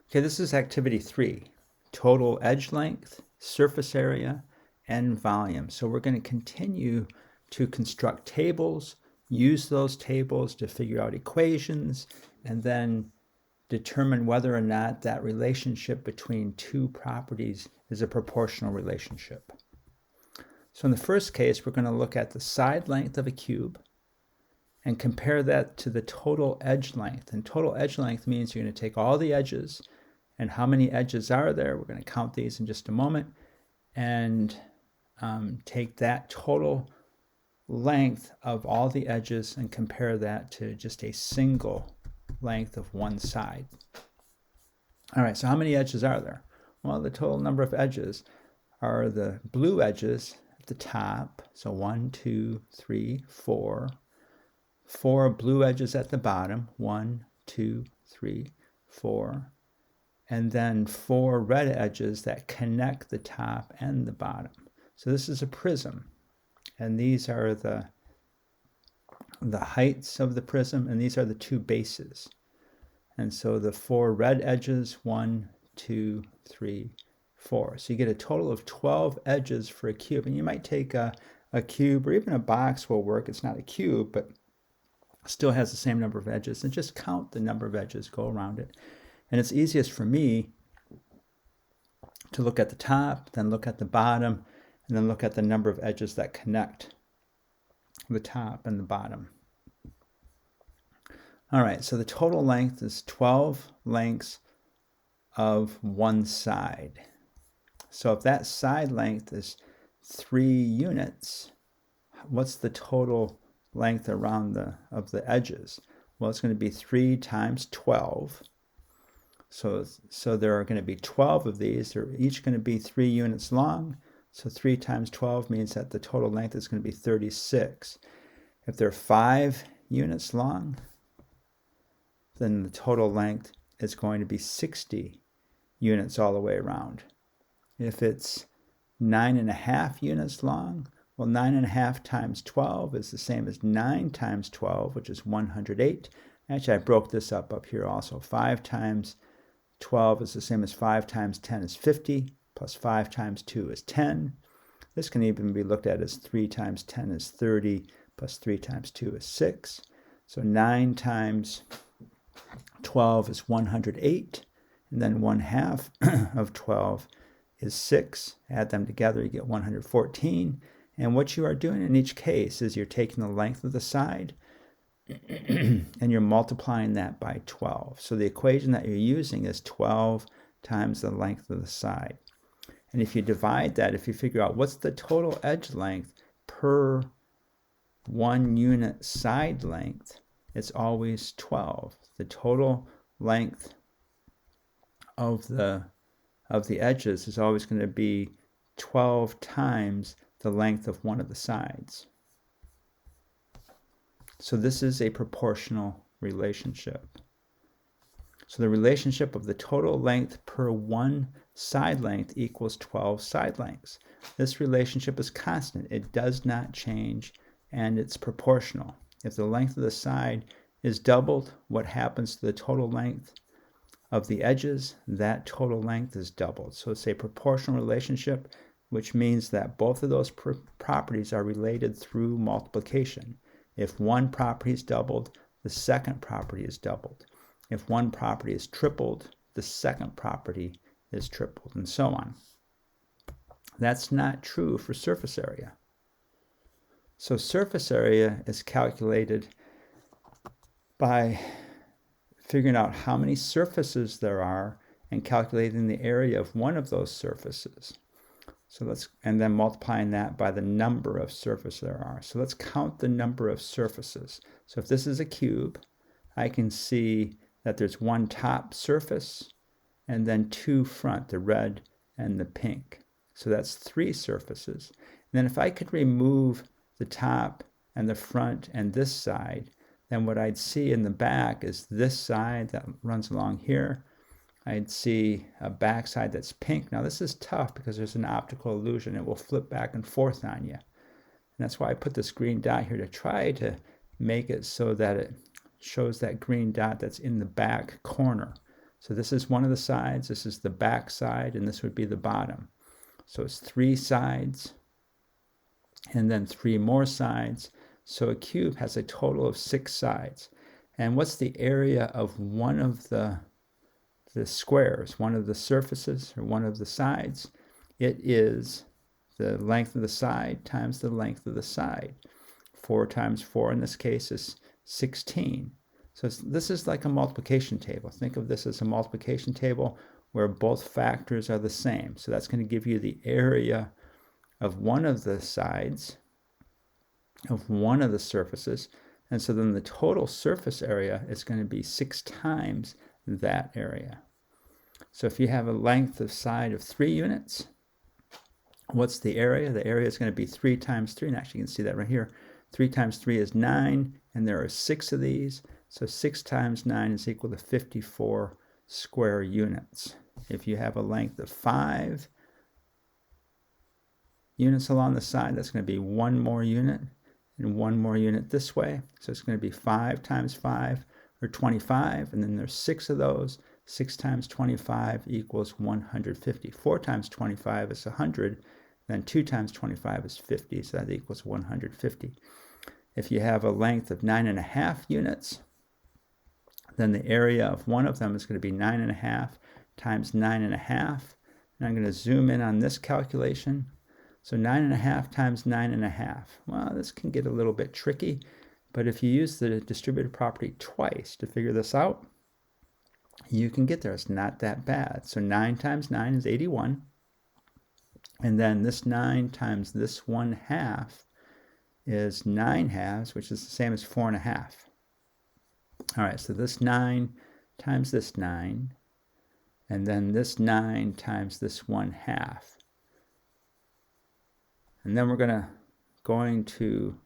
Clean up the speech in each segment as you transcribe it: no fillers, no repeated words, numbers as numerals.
Okay, this is activity 3, total edge length, surface area, and volume. So we're going to continue to construct tables, use those tables to figure out equations, and then determine whether or not that relationship between two properties is a proportional relationship. So in the first case, we're going to look at the side length of a cube and compare that to the total edge length. And total edge length means you're going to take all the edges, and how many edges are there? We're going to count these in just a moment, and take that total length of all the edges and compare that to just a single length of one side. All right, so how many edges are there? Well, the total number of edges are the blue edges at the top. So 1, 2, 3, 4. 4 blue edges at the bottom. 1, 2, 3, 4. And then 4 red edges that connect the top and the bottom. So this is a prism. And these are the heights of the prism, and these are the two bases. And so the 4 red edges, 1, 2, 3, 4. So you get a total of 12 edges for a cube. And you might take a cube, or even a box will work. It's not a cube, but still has the same number of edges. And just count the number of edges, go around it. And it's easiest for me to look at the top, then look at the bottom, and then look at the number of edges that connect the top and the bottom. All right, so the total length is 12 lengths of one side. So if that side length is 3 units, what's the total length around of the edges? Well, it's going to be 3 times 12. So there are going to be 12 of these. They're each going to be 3 units long. So 3 times 12 means that the total length is going to be 36. If they're 5 units long, then the total length is going to be 60 units all the way around. If it's 9.5 units long, well, 9.5 times 12 is the same as 9 times 12, which is 108. Actually, I broke this up here also. 5 times 12 is the same as 5 times 10 is 50, plus 5 times 2 is 10. This can even be looked at as 3 times 10 is 30, plus 3 times 2 is 6. So 9 times 12 is 108, and then 1/2 of 12 is 6. Add them together, you get 114. And what you are doing in each case is you're taking the length of the side and you're multiplying that by 12. So the equation that you're using is 12 times the length of the side. And if you divide that, if you figure out what's the total edge length per 1 unit side length, it's always 12. The total length of the edges is always going to be 12 times the length of one of the sides. So this is a proportional relationship. So the relationship of the total length per 1 side length equals 12 side lengths. This relationship is constant. It does not change, and it's proportional. If the length of the side is doubled, what happens to the total length of the edges? That total length is doubled. So it's a proportional relationship, which means that both of those properties are related through multiplication. If one property is doubled, the second property is doubled. If one property is tripled, the second property is tripled, and so on. That's not true for surface area. So surface area is calculated by figuring out how many surfaces there are and calculating the area of one of those surfaces. And then multiplying that by the number of surfaces there are. So let's count the number of surfaces. So if this is a cube, I can see that there's one top surface and then 2 front, the red and the pink. So that's 3 surfaces. And then if I could remove the top and the front and this side, then what I'd see in the back is this side that runs along here. I'd see a back side that's pink. Now this is tough because there's an optical illusion. It will flip back and forth on you. And that's why I put this green dot here to try to make it so that it shows that green dot that's in the back corner. So this is one of the sides, this is the back side, and this would be the bottom. So it's 3 sides, and then 3 more sides. So a cube has a total of 6 sides. And what's the area of one of the squares, one of the surfaces, or one of the sides? It is the length of the side times the length of the side. 4 times 4 in this case is 16. So this is like a multiplication table. Think of this as a multiplication table where both factors are the same. So that's going to give you the area of one of the sides of one of the surfaces. And so then the total surface area is going to be 6 times that area. So if you have a length of side of 3 units, what's the area? The area is going to be 3 times 3. And actually you can see that right here. 3 times 3 is 9, and there are 6 of these. So 6 times 9 is equal to 54 square units. If you have a length of 5 units along the side, that's going to be 1 more unit, and 1 more unit this way. So it's going to be 5 times 5, or 25, and then there's 6 of those. 6 times 25 equals 150. 4 times 25 is 100, then 2 times 25 is 50, so that equals 150. If you have a length of 9.5 units, then the area of one of them is going to be 9.5 times 9.5. And I'm going to zoom in on this calculation. So 9.5 times 9.5. Well, this can get a little bit tricky, but if you use the distributive property twice to figure this out, you can get there. It's not that bad. So 9 times 9 is 81. And then this 9 times this 1/2 is 9/2, which is the same as 4.5. All right, so this 9 times this 9, and then this 9 times this 1/2. And then we're going to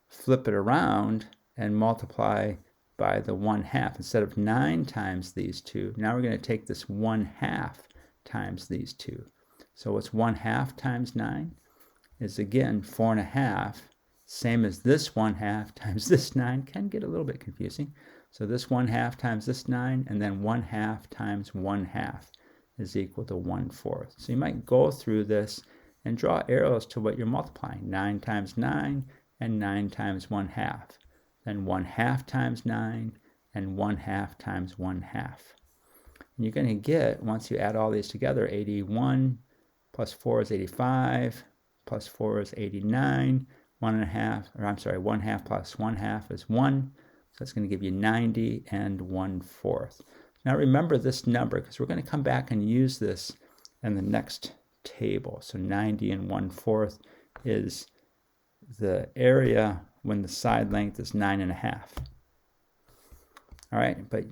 flip it around and multiply by the 1/2. Instead of 9 times these two, now we're going to take this 1/2 times these two. So what's 1/2 times 9? Is again 4.5, same as this 1/2 times this 9. Can get a little bit confusing. So this 1/2 times this 9, and then 1/2 times 1/2 is equal to 1/4. So you might go through this and draw arrows to what you're multiplying. 9 times 9 and 9 times 1/2. Then 1/2 times 9 and 1/2 times 1/2. And you're going to get, once you add all these together, 81 plus 4 is 85. Plus 4 is 89, 1/2 plus 1/2 is 1, so that's going to give you 90 and 1/4. Now remember this number, because we're going to come back and use this in the next table. So 90 and 1/4 is the area when the side length is 9.5. All right, but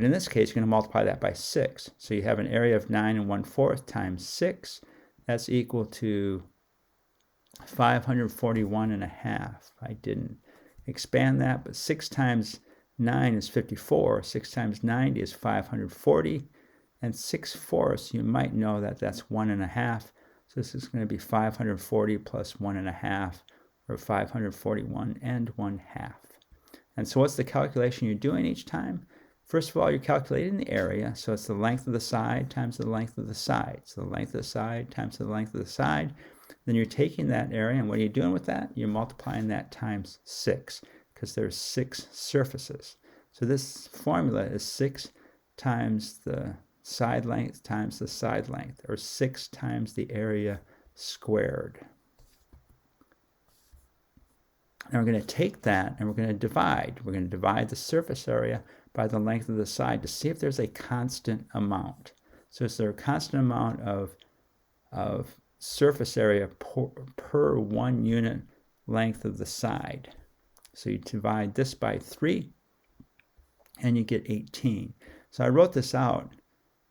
in this case, you're going to multiply that by 6. So you have an area of 9 and 1/4 times 6. That's equal to 541.5. I didn't expand that, but 6 times 9 is 54. 6 times 90 is 540. And 6/4, you might know that that's 1.5. So this is going to be 540 plus 1.5, or 541 and 1/2. And so what's the calculation you're doing each time? First of all, you're calculating the area. So it's the length of the side times the length of the side. So the length of the side times the length of the side. Then you're taking that area, and what are you doing with that? You're multiplying that times 6, because there's 6 surfaces. So this formula is 6 times the side length times the side length, or 6 times the area squared. Now we're going to take that and we're going to divide. We're going to divide the surface area by the length of the side to see if there's a constant amount. So is there a constant amount of surface area per 1 unit length of the side? So you divide this by 3 and you get 18. So I wrote this out,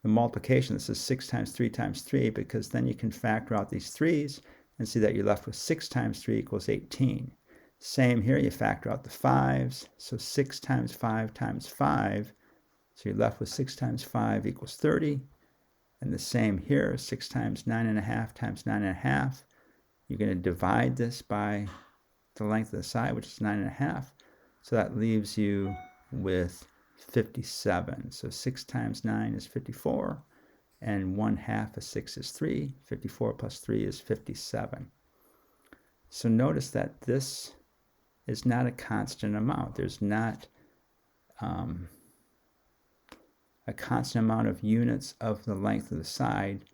the multiplication. This is 6 times 3 times 3, because then you can factor out these 3's and see that you're left with 6 times 3 equals 18. Same here, you factor out the 5's. So 6 times 5 times 5. So you're left with 6 times 5 equals 30. And the same here, 6 times 9.5 times 9.5. You're going to divide this by the length of the side, which is 9.5. So that leaves you with 57. So 6 times 9 is 54, and 1/2 of 6 is 3. 54 plus 3 is 57. So notice that this is not a constant amount. There's not a constant amount of units of the length of the side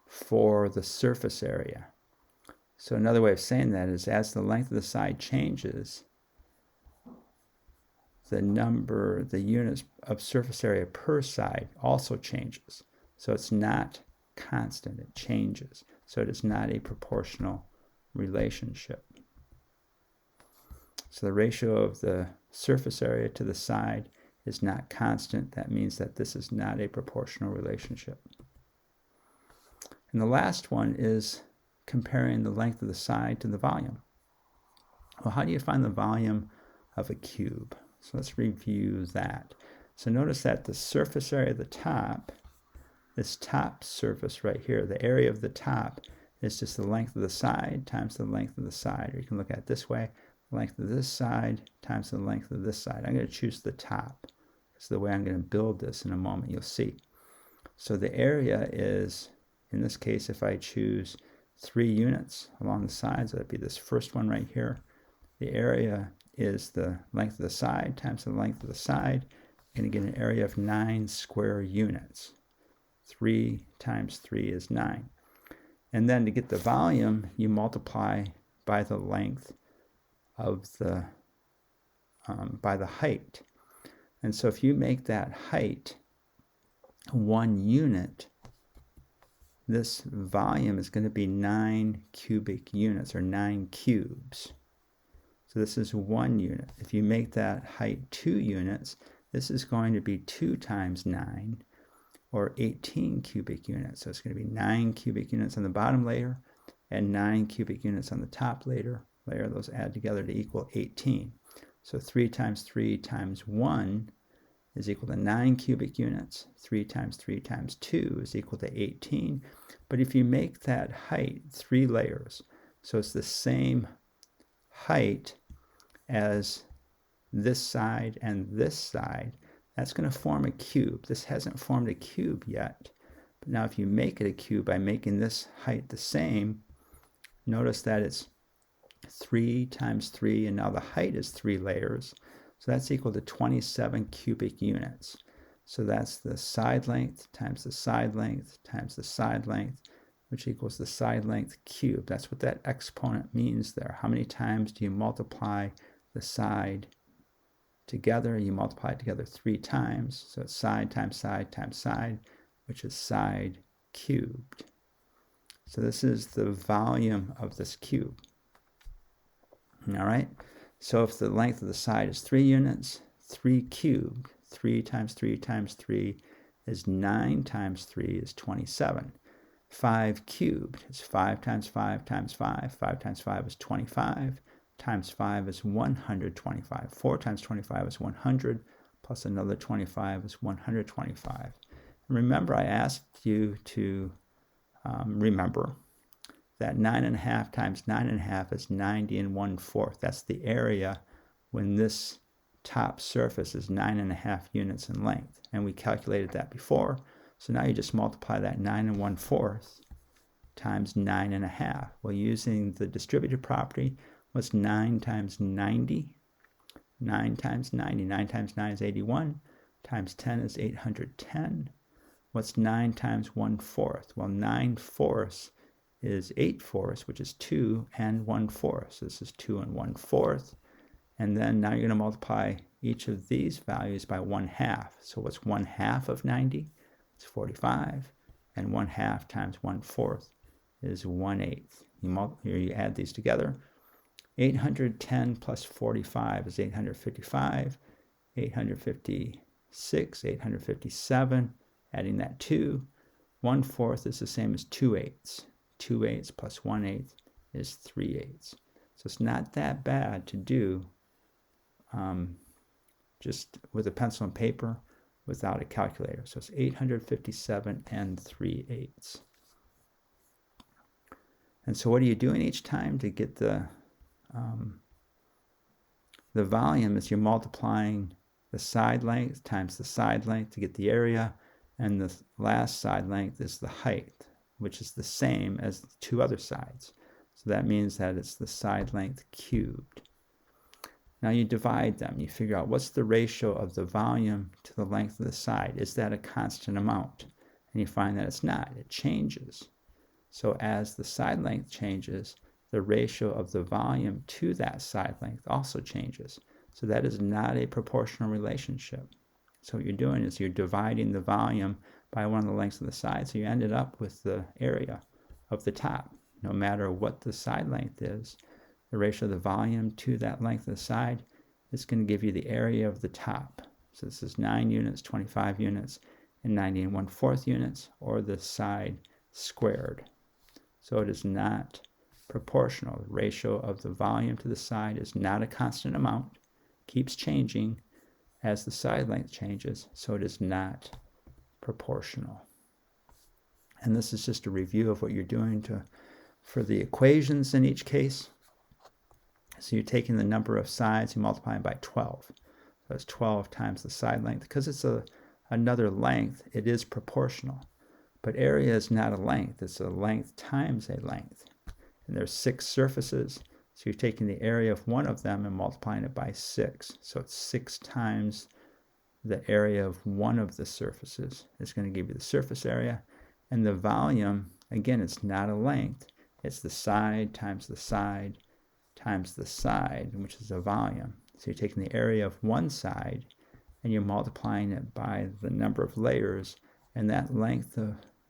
for the surface area. So another way of saying that is, as the length of the side changes, the units of surface area per side also changes. So it's not constant, it changes. So it is not a proportional relationship. So the ratio of the surface area to the side is not constant. That means that this is not a proportional relationship. And the last one is comparing the length of the side to the volume. Well, how do you find the volume of a cube? So let's review that. So notice that the surface area of the top, this top surface right here, the area of the top is just the length of the side times the length of the side. Or you can look at it this way, the length of this side times the length of this side. I'm going to choose the top. It's the way I'm going to build this in a moment, you'll see. So the area is, in this case, if I choose 3 units along the sides, so that'd be this first one right here. The area is the length of the side times the length of the side. You're going to get an area of 9 square units. 3 times 3 is 9. And then to get the volume, you multiply by the length of the, by the height. And so if you make that height 1 unit, this volume is going to be 9 cubic units, or 9 cubes. So this is 1 unit. If you make that height 2 units, this is going to be 2 times 9, or 18 cubic units. So it's going to be 9 cubic units on the bottom layer and 9 cubic units on the top layer. Those add together to equal 18. So 3 times 3 times 1 is equal to 9 cubic units. 3 times 3 times 2 is equal to 18. But if you make that height 3 layers, so it's the same height as this side and this side, that's going to form a cube. This hasn't formed a cube yet. But now if you make it a cube by making this height the same, notice that it's 3 times 3, and now the height is 3 layers. So that's equal to 27 cubic units. So that's the side length times the side length times the side length, which equals the side length cubed. That's what that exponent means there. How many times do you multiply the side together? You multiply it together 3 times. So it's side times side times side, which is side cubed. So this is the volume of this cube. All right. So if the length of the side is 3 units, 3 cubed, 3 times 3 times 3 is 9 times 3 is 27. 5 cubed is 5 times 5 times 5. 5 times 5 is 25. Times 5 is 125. 4 times 25 is 100, plus another 25 is 125. And remember, I asked you to remember that 9.5 times 9.5 is 90 1/4. That's the area when this top surface is 9.5 units in length. And we calculated that before. So now you just multiply that 9 1/4 times 9.5. Well, using the distributive property, what's 9 times 90? 9 times 90. 9 times 9 is 81. Times 10 is 810. What's 9 times 1/4? Well, 9/4 is 8/4, which is 2 and 1/4. So this is 2 and 1/4. And then now you're going to multiply each of these values by 1/2. So what's 1/2 of 90? It's 45. And 1/2 times 1/4 is 1/8. You add these together. 810 plus 45 is 855. 856, 857. Adding that 2. 1/4 is the same as 2/8. 2/8 plus 1/8 is 3/8. So it's not that bad to do just with a pencil and paper without a calculator. So it's 857 and 3/8. And so what are you doing each time to get the The volume is you're multiplying the side length times the side length to get the area, and the last side length is the height, which is the same as the two other sides. So that means that it's the side length cubed. Now you divide them. You figure out what's the ratio of the volume to the length of the side. Is that a constant amount? And you find that it's not. It changes. So as the side length changes, the ratio of the volume to that side length also changes. So that is not a proportional relationship. So what you're doing is you're dividing the volume by one of the lengths of the side. So you ended up with the area of the top. No matter what the side length is, the ratio of the volume to that length of the side is going to give you the area of the top. So this is 9 units, 25 units, and 90 1/4 units, or the side squared. So it is not proportional. The ratio of the volume to the side is not a constant amount. Keeps changing as the side length changes, so it is not proportional. And this is just a review of what you're doing for the equations in each case. So you're taking the number of sides, you multiply it by 12. So it's 12 times the side length. Because it's another length, it is proportional. But area is not a length, it's a length times a length. And there's 6 surfaces, so you're taking the area of one of them and multiplying it by 6. So it's 6 times the area of one of the surfaces. It's going to give you the surface area. And the volume, again, it's not a length. It's the side times the side times the side, which is a volume. So you're taking the area of one side and you're multiplying it by the number of layers, and that length,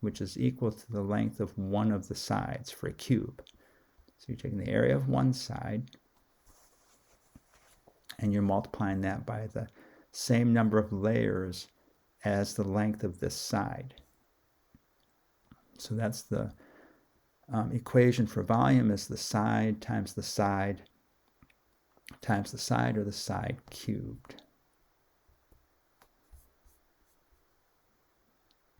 which is equal to the length of one of the sides for a cube. So you're taking the area of one side and you're multiplying that by the same number of layers as the length of this side. So that's the equation for volume, is the side times the side times the side, or the side cubed.